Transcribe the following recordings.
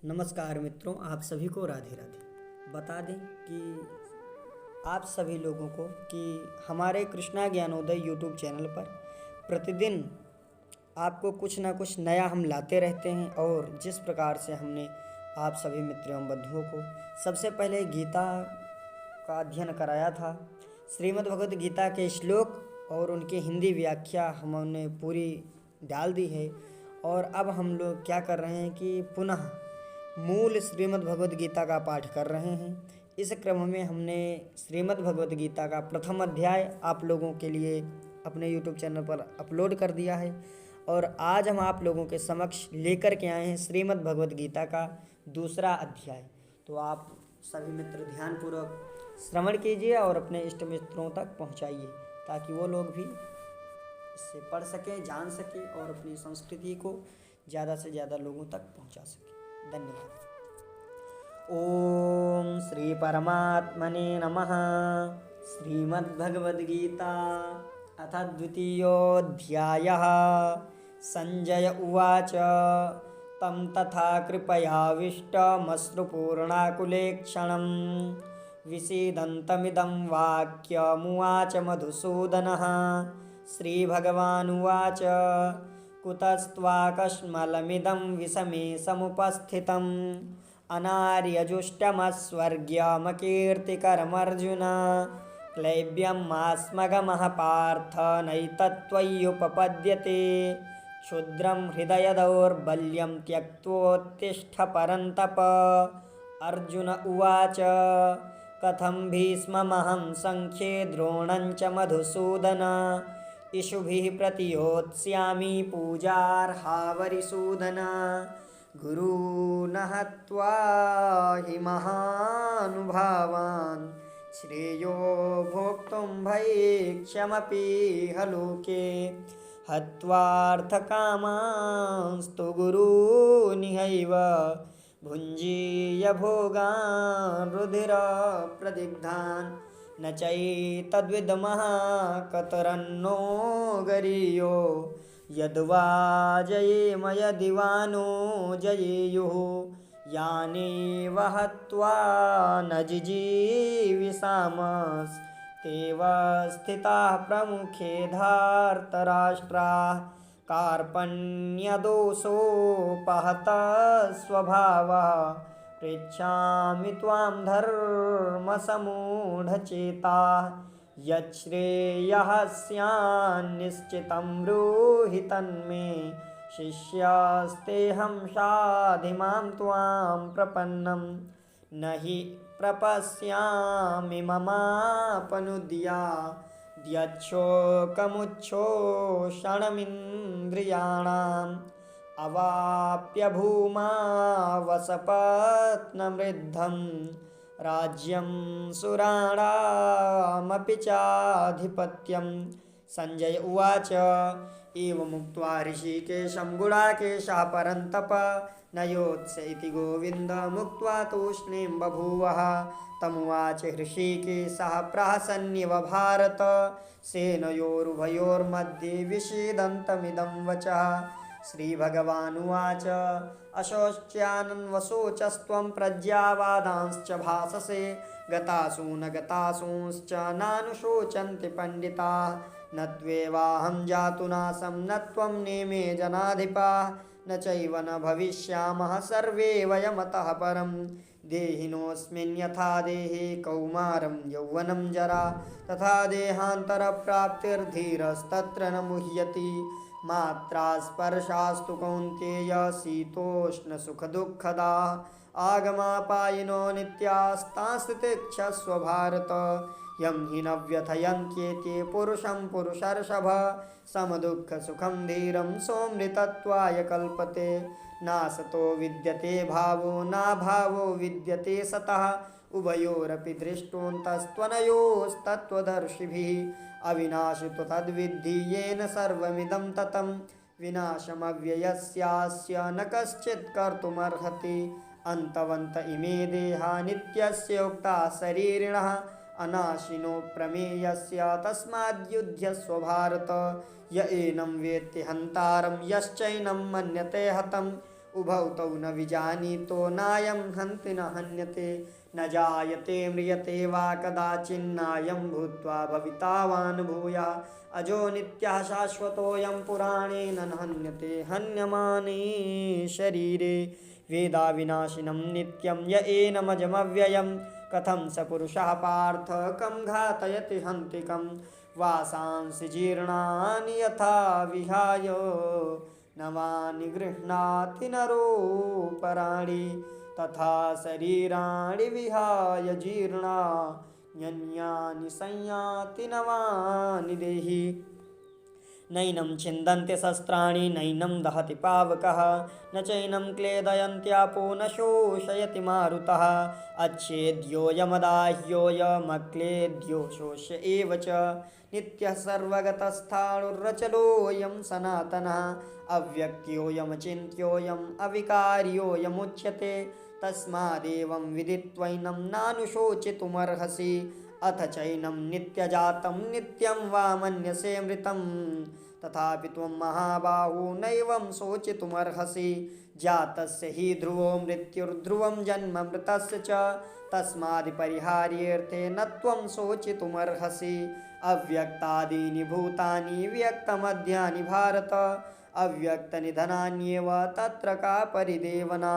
नमस्कार मित्रों, आप सभी को राधे राधे। बता दें कि आप सभी लोगों को कि हमारे कृष्णा ज्ञानोदय यूट्यूब चैनल पर प्रतिदिन आपको कुछ ना कुछ नया हम लाते रहते हैं। और जिस प्रकार से हमने आप सभी मित्रों एवं बंधुओं को सबसे पहले गीता का अध्ययन कराया था, श्रीमद् भगवद गीता के श्लोक और उनकी हिंदी व्याख्या हमने पूरी डाल दी है। और अब हम लोग क्या कर रहे हैं कि पुनः मूल श्रीमद् भगवद गीता का पाठ कर रहे हैं। इस क्रम में हमने श्रीमद् भगवद गीता का प्रथम अध्याय आप लोगों के लिए अपने YouTube चैनल पर अपलोड कर दिया है। और आज हम आप लोगों के समक्ष लेकर के आए हैं श्रीमद् भगवद गीता का दूसरा अध्याय। तो आप सभी मित्र ध्यानपूर्वक श्रवण कीजिए और अपने इष्ट मित्रों तक पहुंचाइए, ताकि वो लोग भी इससे पढ़ सकें, जान सकें और अपनी संस्कृति को ज़्यादा से ज़्यादा लोगों तक पहुंचा सकें। धन्यवाद। ओम श्री परमात्मने नमः। श्रीमद्भगवद्गीता अथ द्वितीयोऽध्यायः। संजय उवाच तं तथा कृपयाविष्टमश्रुपूर्णाकुलेक्षणं विषीदन्तमिदं वाक्यमुवाच मधुसूदनः। श्रीभगवानुवाच कुतस्त्वाकस्मलमिदं विषमे समुपस्थितम् अनार्यजुष्टमस्वर्ग्यमकीर्तिकरमर्जुन। क्लैब्यमास्मगमः पार्थ नैतत्त्वय्युपपद्यते। क्षुद्रं हृदयदौर्बल्यं त्यक्त्वोत्तिष्ठ परन्तप। अर्जुन उवाच कथं भीष्ममहं सङ्ख्ये द्रोणं च मधुसूदन। इषुभिः प्रतियोत्स्यामि पूजार्हावरिसूदन। गुरून् हत्वा हि महानुभावान् श्रेयो भोक्तुं भैक्ष्यमपीह लोके। हत्वार्थकामांस्तु गुरूनिहैव भुञ्जीय भोगान् रुधिरप्रदिग्धान्। न चैतद्विद्मः कतरन्नो गरीयो यद्वा जयेम यदि वा नो जयेयुः। यानेव हत्वा न जिजीविषामस्तेव स्थिताः प्रमुखे धार्तराष्ट्राः। कार्पण्यदोषोपहतः स्वभावः पृच्छामि त्वां धर्मसम्मूढचेताः। यच्छ्रेयः स्यान्निश्चितं ब्रूहि तन्मे। शिष्यस्तेऽहं शाधिमां त्वां प्रपन्नं। न हि प्रपश्यामि ममापनुद्याद्यच्छोकमुच्छोषणमिन्द्रियाणाम्। अवाप्य भूमा वसपत्नमृद्धं राज्यं सुराणामपि चाधिपत्यम्। संजय उवाच एवमुक्त्वा ऋषिकेशं गुडाकेशः परन्तप न योत्स्य इति गोविन्दमुक्त्वा तूष्णीं बभूवः। तमुवाच हृषीकेशः प्रहसन्निव भारत। सेनयोरुभयोर्मध्ये विषीदन्तमिदं वचः। श्रीभगवानुवाच अशोच्यानन्वशोचस्त्वं प्रज्ञावादांश्च भाषसे। गतासु न गतासूंश्च नानुशोचन्ति पंडिताः। न त्वेवाहं जातुनासं न त्वं नेमे जनाधिपाः। न चैव न भविष्यामः सर्वे वयमतः परं। देहिनोऽस्मिन् यथा देहे कौमारं यौवनं जरा। तथा देहान्तरप्राप्तिर्धीरस्तत्र न मुह्यति। मात्रा स्पर्शास्तु कौन्तेय शीतोष्णसुखदुःखदाः। आगमापायिनो नित्यास्तास्तितिक्षस्व भारत। यं हि न व्यथयन्त्येते पुरुषं पुरुषर्षभ। समदुःखसुखं धीरं सोऽमृतत्वाय कल्पते। नासतो विद्यते भावो नाभावो विद्यते सतः। उभयोरपि दृष्टोऽन्तस्त्वनयोस्तत्त्वदर्शिभिः। अविनाशि तु तद्विद्धि येन सर्वमिदं ततं। विनाशमव्ययस्यास्य न कश्चित् कर्तुमर्हति। अन्तवन्त इमे देहा नित्यस्य उक्ता शरीरिणः। अनाशिनो प्रमेयस्य तस्माद्युध्यस्व भारत। य एनं वेत्ति हन्तारं यश्चैनं मन्यते हतम्। उभौ तौ न विजानीतो नायं हन्ति न हन्यते न जायते म्रियते वा कदाचिन्नायं भूत्वा भवितावान् भूयः अजो नित्यः शाश्वतोऽयं पुराणेन न हन्यते हन्यमाने शरीरे वेदाविनाशिनं नित्यं य एनमजमव्ययं कथं स पुरुषः पार्थ कं घातयति हन्ति कं वासांसि जीर्णानि यथा विहाय नवानि गृह्णाति नरोपराणि तथा शरीराणि विहाय जीर्णान्यन्यानि संयाति नवानि देहि नैनं छिन्दन्ति शस्त्राणि नैनं दहति पावकः न चैनं क्लेदयन्त्यापो न शोषयति मारुतः अच्छेद्योऽयमदाह्योऽयमक्लेद्यो शोष्य एव च नित्यः सर्वगतस्थाणुर्रचलोऽयं सनातनः अव्यक्त्योऽयमचिन्त्योऽयम् अविकार्योऽयमुच्यते तस्मादेवं विदित्वैनं नानुशोचितुमर्हसि अथ चैनं नित्यजातं नित्यं वा मन्यसे मृतं तथापि त्वं महाबाहो नैवं शोचितुमर्हसि जातस्य हि ध्रुवो मृत्युर्ध्रुवं जन्म मृतस्य च तस्मादिपरिहार्येऽर्थे न त्वं शोचितुमर्हसि अव्यक्तादीनि भूतानि व्यक्तमध्यानि भारत अव्यक्तनिधनान्येव तत्र का परिदेवना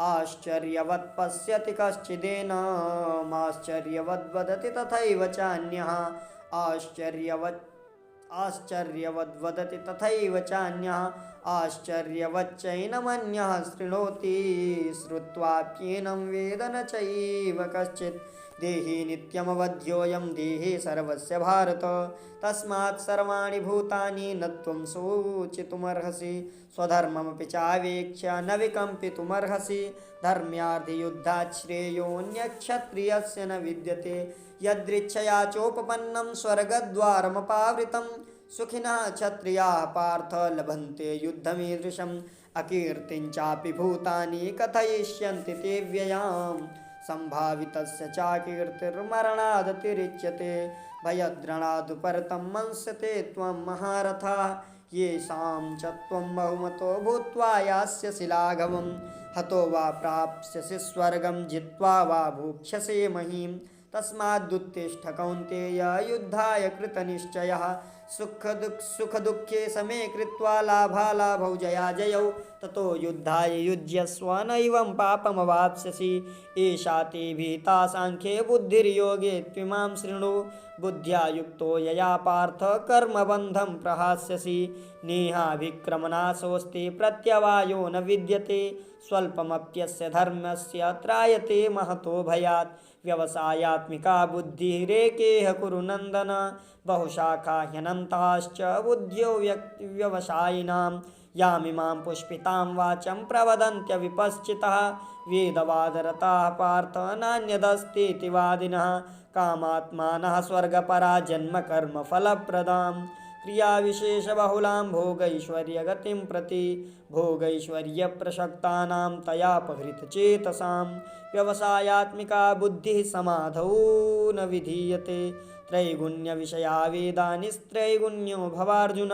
आश्चर्यवत् पश्यति कश्चिदेनमाश्चर्यवद् वदति तथैव चान्यः आश्चर्यवद् वदति तथैव चान्यः आश्चर्यवच्चैनमन्यः शृणोति श्रुत्वाप्येनं वेद न चैव कश्चित् देहि नित्यमवध्योऽयं देहे सर्वस्य भारत तस्मात् सर्वाणि भूतानि न त्वं शोचितुमर्हसि स्वधर्ममपि चावेक्ष्य न विकम्पितुमर्हसि धर्म्यार्थियुद्धात् श्रेयोऽन्यक्षत्रियस्य न विद्यते यदृच्छया चोपपन्नं स्वर्गद्वारमपावृतं सुखिनः क्षत्रियाः पार्थ लभन्ते युद्धमीदृशम् अकीर्तिं चापि भूतानि कथयिष्यन्ति ते व्ययाम् संभावितस्य चाकीर्तिर्मरणादतिरिच्यते भयद्रणादुपरतं मंस्यते त्वं महारथा येषां च त्वं बहुमतो भूत्वा यास्यसि लाघवं हतो वा प्राप्स्यसि स्वर्गं जित्वा वा भोक्ष्यसे महीं तस्मादुत्तिष्ठ कौन्तेय युद्धाय कृतनिश्चयः सुखदुःखे समे कृत्वा लाभालाभौ जयाजयौ ततो युद्धाय युज्यस्व नैवं पापमवाप्स्यसि एषा ते भीता साङ्ख्ये बुद्धिर्योगे त्विमां शृणु बुद्ध्या युक्तो यया पार्थ कर्मबन्धं प्रहास्यसि नेहाभिक्रमनाशोऽस्ति प्रत्यवायो न विद्यते स्वल्पमप्यस्य धर्मस्य त्रायते महतो भयात् व्यवसायात्मिका बुद्धिरेकेह कुरु नन्दन बहुशाखा ह्यनन्ताश्च बुद्ध्यो व्यवसायिनां यामिमां पुष्पितां वाचं प्रवदन्त्यविपश्चितः वेदवादरताः पार्थ नान्यदस्तीति वादिनः कामात्मानः स्वर्गपरा जन्मकर्मफलप्रदां क्रियाविशेषबहुलां भोगैश्वर्यगतिं प्रति भोगैश्वर्यप्रसक्तानां तयापहृतचेतसां व्यवसायात्मिका बुद्धिः समाधौ न विधीयते त्रैगुण्यविषया वेदा निस्त्रैगुण्यो भवार्जुन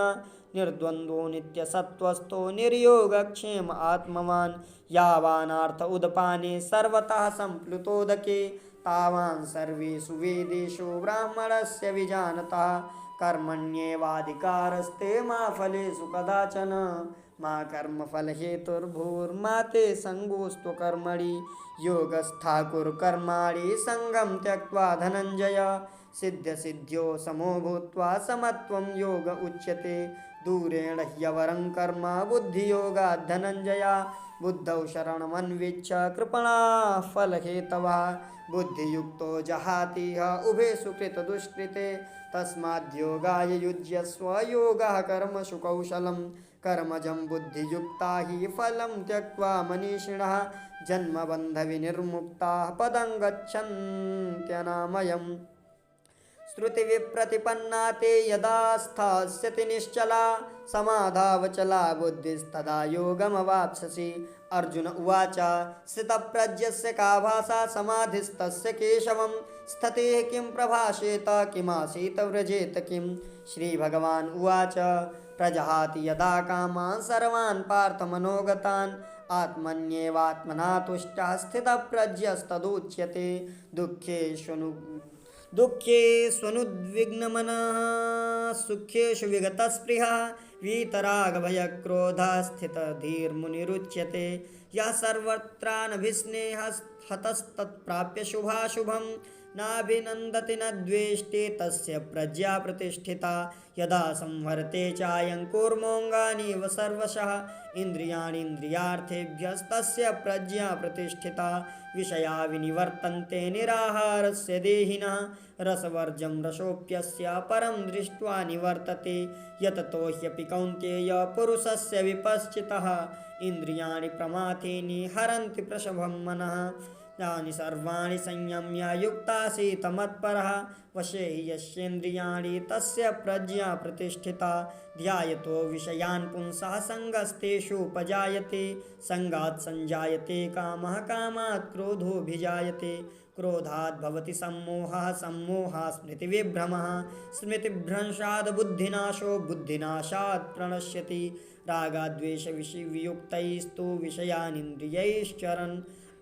निर्द्वन्द्वो नित्यसत्त्वस्थो निर्योगक्षेम आत्मवान् यावानार्थ उदपाने सर्वतः सम्प्लुतोदके तावान् सर्वेषु वेदेषु ब्राह्मणस्य विजानतः कर्मण्येवाधिकारस्ते मा फलेषु कदाचन मा कर्मफलहेतुर्भूर्मा ते सङ्गोऽस्तु कर्मणि योगस्था कुरु कर्माणि सङ्गं त्यक्त्वा धनञ्जय सिद्ध्यसिद्ध्यो समो भूत्वा समत्वं योग उच्यते दूरेण ह्यवरं कर्म बुद्धियोगात् धनञ्जया बुद्धौ शरणमन्विच्छ कृपणाः फलहेतवः बुद्धियुक्तो जहातीह उभे सुकृतदुष्कृते तस्माद्योगाय युज्यस्व योगः कर्मसु कौशलं कर्मजं बुद्धियुक्ता हि फलं त्यक्त्वा मनीषिणः जन्मबन्धविनिर्मुक्ताः पदं गच्छन्त्यनामयम् श्रुतिविप्रतिपन्ना ते यदा स्थास्यति निश्चला समाधावचला बुद्धिस्तदा योगमवाप्स्यसि अर्जुन उवाच स्थितप्रज्ञस्य का भाषा समाधिस्तस्य केशवं स्थितेः किं प्रभाषेत किमासीत व्रजेत किं। श्रीभगवान् उवाच प्रजहाति यदा कामान् सर्वान् पार्थमनोगतान् आत्मन्येवात्मना तुष्टः स्थितप्रज्ञस्तदुच्यते। दुःखेष्वनुद्विग्नमनः सुखेषु विगतस्पृहः वीतरागभयक्रोधः स्थितधीर्मुनिरुच्यते। यः सर्वत्रानभिस्नेहः हतस्तत्प्राप्य शुभाशुभं नाभिनन्दति न द्वेष्टि तस्य प्रज्ञा प्रतिष्ठिता। यदा संहरते चायं कूर्मोऽङ्गानीव सर्वशः इन्द्रियाणीन्द्रियार्थेभ्यस्तस्य प्रज्ञा प्रतिष्ठिता। विषया विनिवर्तन्ते निराहारस्य देहिनः रसवर्जं रसोऽप्यस्य परं दृष्ट्वा निवर्तते। यततो ह्यपि कौन्तेय पुरुषस्य विपश्चितः इन्द्रियाणि प्रमाथीनि हरन्ति प्रसभं मनः। तानि सर्वाणि संयम्य युक्तासीत मत्परः वशे यस्येन्द्रियाणि तस्य प्रज्ञा प्रतिष्ठिता। ध्यायतो विषयान् पुंसः सङ्गस्तेषुपजायते सङ्गात् सञ्जायते कामः कामात् क्रोधोऽभिजायते क्रोधात् भवति सम्मोहः सम्मोहात् स्मृतिविभ्रमः स्मृतिभ्रंशात् बुद्धिनाशो बुद्धिनाशात् प्रणश्यति रागाद्वेषवियुक्तैस्तु विषयानिन्द्रियैश्चरन्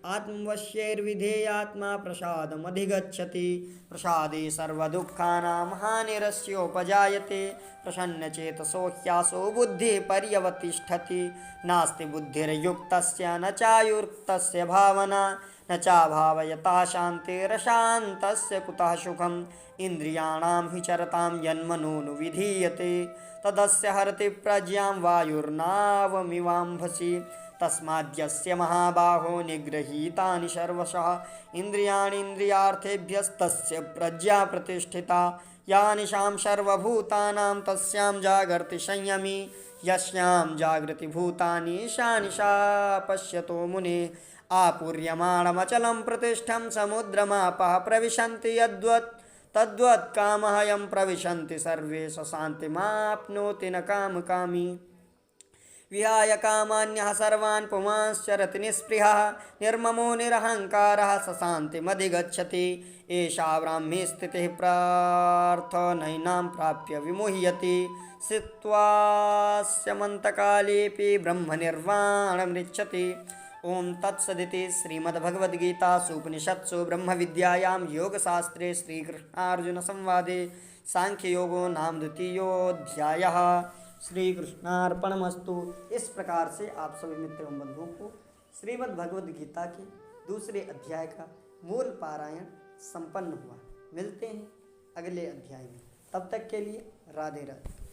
आत्मवश्यैर्विधेयात्मा प्रसादमधिगच्छति। प्रसादे सर्वदुःखानां हानिरस्योपजायते प्रसन्नचेतसो ह्यासो बुद्धिः पर्यवतिष्ठति। नास्ति बुद्धिर्युक्तस्य न चायुक्तस्य भावना न चाभावयता शान्तिरशान्तस्य कुतः सुखम्। इन्द्रियाणां हि चरतां यन्मनोनुविधीयते तदस्य हरति प्रज्ञां वायुर्नावमिवाम्भसि। तस्माद्यस्य महाबाहो निगृहीतानि सर्वशः इन्द्रियाणीन्द्रियार्थेभ्यस्तस्य प्रज्ञा प्रतिष्ठिता। यानिशां सर्वभूतानां तस्यां जागर्ति संयमी यस्यां जागृति भूतानि सा निशा पश्यतो मुनिः। आपूर्यमाणमचलं प्रतिष्ठं समुद्रमापः प्रविशन्ति यद्वत् तद्वत् कामः यं प्रविशन्ति सर्वे स शान्तिमाप्नोति न कामकामी। विहाय कामान्यः सर्वान् पुमांश्चरति निःस्पृहः निर्ममो निरहङ्कारः स शान्तिमधिगच्छति। एषा ब्राह्मी स्थितिः प्रार्थनैनां प्राप्य विमुह्यति स्थित्वास्यमन्तकालेऽपि ब्रह्मनिर्वाणमृच्छति। ओं तत्सदिति श्रीमद्भगवद्गीतासूपनिषत्सु ब्रह्मविद्यायां योगशास्त्रे श्रीकृष्णार्जुनसंवादे सांख्ययोगो नाम द्वितीयोऽध्यायः। श्री कृष्णार्पणमस्तु। इस प्रकार से आप सभी मित्रों बंधुओं को श्रीमद् भगवद गीता के दूसरे अध्याय का मूल पारायण संपन्न हुआ। मिलते हैं अगले अध्याय में, तब तक के लिए राधे राधे।